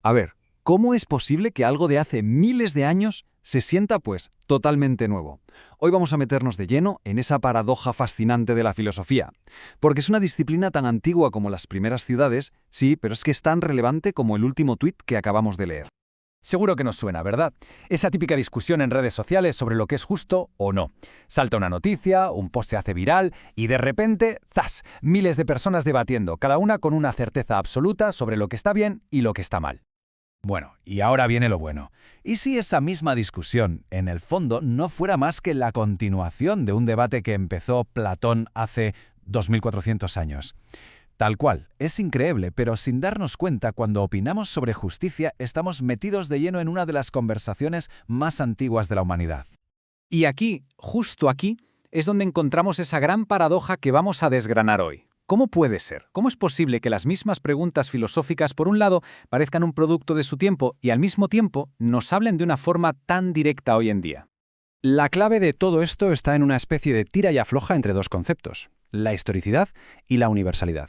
A ver, ¿cómo es posible que algo de hace miles de años se sienta, pues, totalmente nuevo? Hoy vamos a meternos de lleno en esa paradoja fascinante de la filosofía, porque es una disciplina tan antigua como las primeras ciudades, sí, pero es que es tan relevante como el último tuit que acabamos de leer. Seguro que nos suena, ¿verdad? Esa típica discusión en redes sociales sobre lo que es justo o no. Salta una noticia, un post se hace viral y de repente, ¡zas!, miles de personas debatiendo, cada una con una certeza absoluta sobre lo que está bien y lo que está mal. Bueno, y ahora viene lo bueno. ¿Y si esa misma discusión, en el fondo, no fuera más que la continuación de un debate que empezó Platón hace 2400 años? Tal cual, es increíble, pero sin darnos cuenta, cuando opinamos sobre justicia, estamos metidos de lleno en una de las conversaciones más antiguas de la humanidad. Y aquí, justo aquí, es donde encontramos esa gran paradoja que vamos a desgranar hoy. ¿Cómo puede ser? ¿Cómo es posible que las mismas preguntas filosóficas, por un lado, parezcan un producto de su tiempo y al mismo tiempo nos hablen de una forma tan directa hoy en día? La clave de todo esto está en una especie de tira y afloja entre dos conceptos, la historicidad y la universalidad.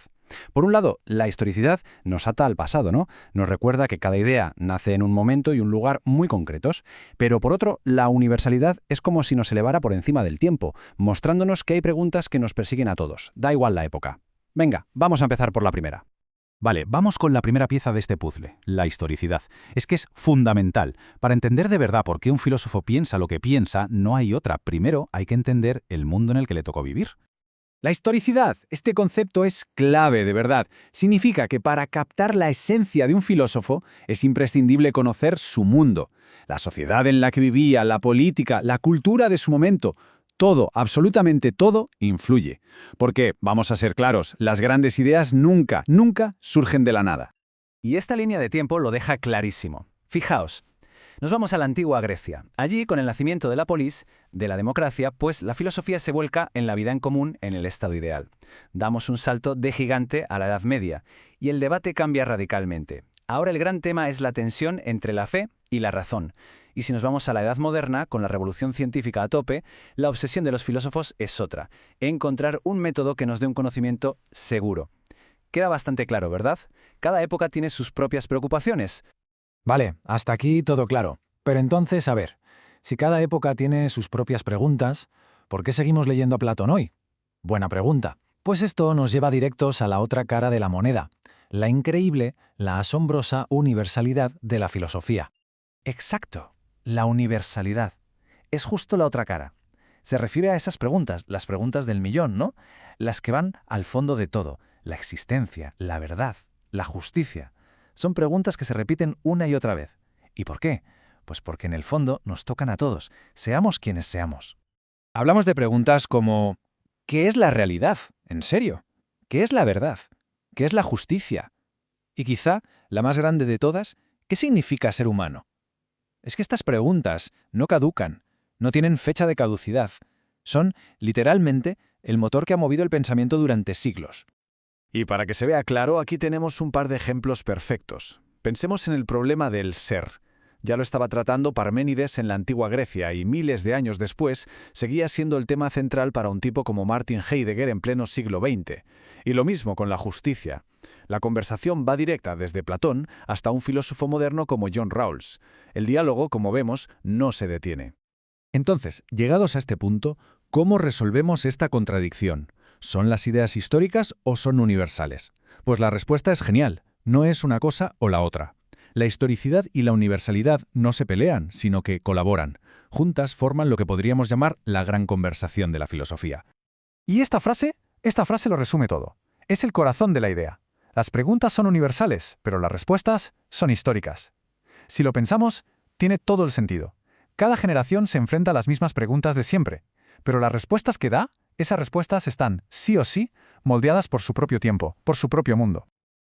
Por un lado, la historicidad nos ata al pasado, ¿no? Nos recuerda que cada idea nace en un momento y un lugar muy concretos, pero por otro, la universalidad es como si nos elevara por encima del tiempo, mostrándonos que hay preguntas que nos persiguen a todos, da igual la época. Venga, vamos a empezar por la primera. Vale, vamos con la primera pieza de este puzzle, la historicidad. Es que es fundamental. Para entender de verdad por qué un filósofo piensa lo que piensa, no hay otra. Primero hay que entender el mundo en el que le tocó vivir. La historicidad, este concepto es clave, de verdad. Significa que para captar la esencia de un filósofo es imprescindible conocer su mundo, la sociedad en la que vivía, la política, la cultura de su momento. Todo, absolutamente todo, influye. Porque, vamos a ser claros, las grandes ideas nunca surgen de la nada. Y esta línea de tiempo lo deja clarísimo. Fijaos, nos vamos a la antigua Grecia. Allí, con el nacimiento de la polis, de la democracia, pues la filosofía se vuelca en la vida en común, en el estado ideal. Damos un salto de gigante a la Edad Media, y el debate cambia radicalmente. Ahora el gran tema es la tensión entre la fe y la razón. Y si nos vamos a la Edad Moderna, con la revolución científica a tope, la obsesión de los filósofos es otra: encontrar un método que nos dé un conocimiento seguro. Queda bastante claro, ¿verdad? Cada época tiene sus propias preocupaciones. Vale, hasta aquí todo claro. Pero entonces, a ver, si cada época tiene sus propias preguntas, ¿por qué seguimos leyendo a Platón hoy? Buena pregunta. Pues esto nos lleva directos a la otra cara de la moneda, la increíble, la asombrosa universalidad de la filosofía. Exacto, la universalidad. Es justo la otra cara. Se refiere a esas preguntas, las preguntas del millón, ¿no? Las que van al fondo de todo: la existencia, la verdad, la justicia. Son preguntas que se repiten una y otra vez. ¿Y por qué? Pues porque en el fondo nos tocan a todos, seamos quienes seamos. Hablamos de preguntas como ¿qué es la realidad? ¿En serio? ¿Qué es la verdad? ¿Qué es la justicia? Y quizá, la más grande de todas, ¿qué significa ser humano? Es que estas preguntas no caducan, no tienen fecha de caducidad. Son, literalmente, el motor que ha movido el pensamiento durante siglos. Y para que se vea claro, aquí tenemos un par de ejemplos perfectos. Pensemos en el problema del ser. Ya lo estaba tratando Parménides en la antigua Grecia y miles de años después seguía siendo el tema central para un tipo como Martin Heidegger en pleno siglo XX. Y lo mismo con la justicia. La conversación va directa desde Platón hasta un filósofo moderno como John Rawls. El diálogo, como vemos, no se detiene. Entonces, llegados a este punto, ¿cómo resolvemos esta contradicción? ¿Son las ideas históricas o son universales? Pues la respuesta es genial, no es una cosa o la otra. La historicidad y la universalidad no se pelean, sino que colaboran. Juntas forman lo que podríamos llamar la gran conversación de la filosofía. Y esta frase lo resume todo. Es el corazón de la idea. Las preguntas son universales, pero las respuestas son históricas. Si lo pensamos, tiene todo el sentido. Cada generación se enfrenta a las mismas preguntas de siempre, pero las respuestas que da, esas respuestas están, sí o sí, moldeadas por su propio tiempo, por su propio mundo.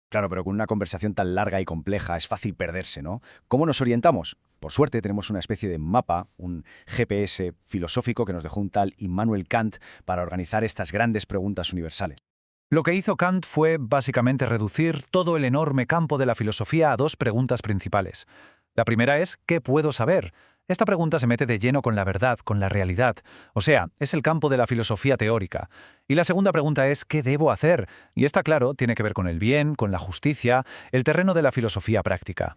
Claro, pero con una conversación tan larga y compleja es fácil perderse, ¿no? ¿Cómo nos orientamos? Por suerte tenemos una especie de mapa, un GPS filosófico que nos dejó un tal Immanuel Kant para organizar estas grandes preguntas universales. Lo que hizo Kant fue básicamente reducir todo el enorme campo de la filosofía a dos preguntas principales. La primera es ¿qué puedo saber? Esta pregunta se mete de lleno con la verdad, con la realidad. O sea, es el campo de la filosofía teórica. Y la segunda pregunta es ¿qué debo hacer? Y esta, claro, tiene que ver con el bien, con la justicia, el terreno de la filosofía práctica.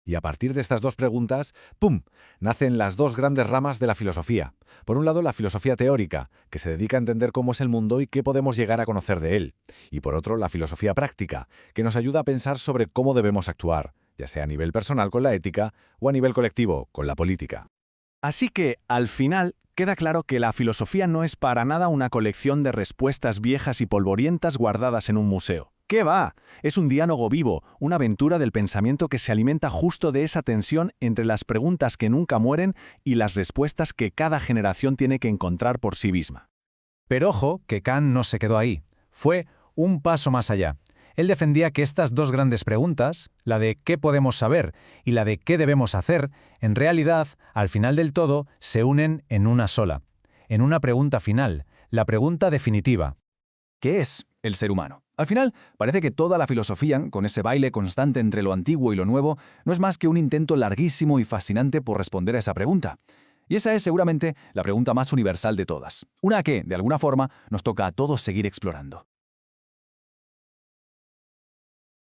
Y a partir de estas dos preguntas, ¡pum!, nacen las dos grandes ramas de la filosofía. Por un lado, la filosofía teórica, que se dedica a entender cómo es el mundo y qué podemos llegar a conocer de él. Y por otro, la filosofía práctica, que nos ayuda a pensar sobre cómo debemos actuar, ya sea a nivel personal con la ética o a nivel colectivo con la política. Así que, al final, queda claro que la filosofía no es para nada una colección de respuestas viejas y polvorientas guardadas en un museo. ¿Qué va? Es un diálogo vivo, una aventura del pensamiento que se alimenta justo de esa tensión entre las preguntas que nunca mueren y las respuestas que cada generación tiene que encontrar por sí misma. Pero ojo, que Kant no se quedó ahí. Fue un paso más allá. Él defendía que estas dos grandes preguntas, la de qué podemos saber y la de qué debemos hacer, en realidad, al final del todo, se unen en una sola, en una pregunta final, la pregunta definitiva. ¿Qué es el ser humano? Al final, parece que toda la filosofía, con ese baile constante entre lo antiguo y lo nuevo, no es más que un intento larguísimo y fascinante por responder a esa pregunta. Y esa es seguramente la pregunta más universal de todas, una que, de alguna forma, nos toca a todos seguir explorando.